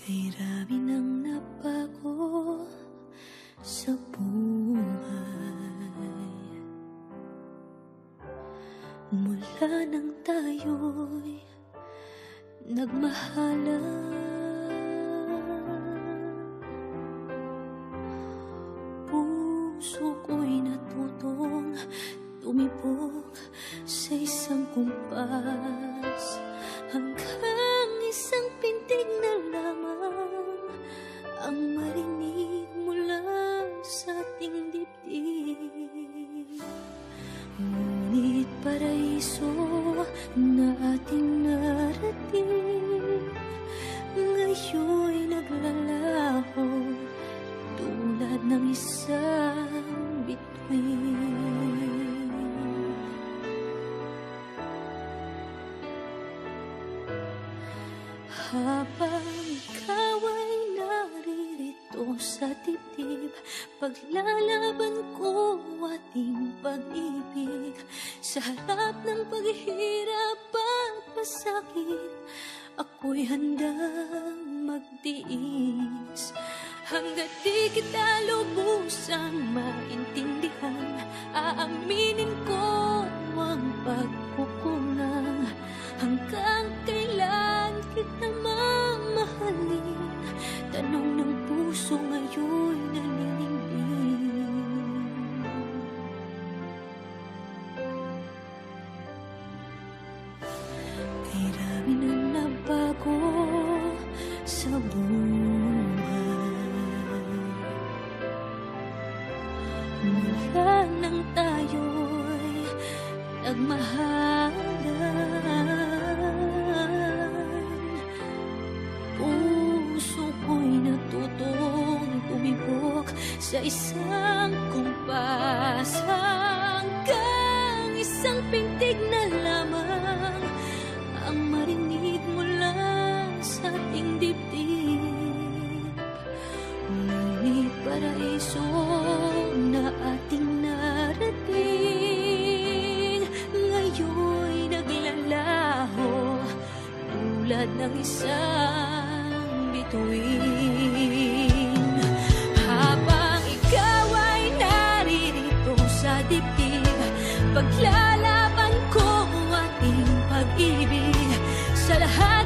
Kay rami nang nabago sa buhay, mula nang tayo'y nagmahalan. Puso ko'y natutong tumibok sa isang kumpas, hanggang isang pintig na lamang ang marinig mula sa ating dibdib. Ngunit paraiso na ating narating, ngayon'y naglalaho tulad ng isang bituin. Habang ikaw ay naririto sa dibdib, paglalaban ko ating pag-ibig. Sa harap ng paghihirap at pasakit, ako'y handang magtiis. Hanggat di kita lubusang maintindihan, aaminin ko ang pagkukulang. Hanggang kailan kita mamahalin? Tanong ng puso ngayon nalilingin. Kay rami nang nabago sa buhay, mula nang tayo'y nagmahalan. Puso ko'y natutong tumibok sa isang kumpas, hanggang isang pintig na lamang ang marinig mula sa ating dibdib. Ngunit paraiso na ating narating, ngayon'y naglalaho tulad ng isang bituin. Habang ikaw ay naririto sa dibdib, paglalaban ko ating pag-ibig. Sa lahat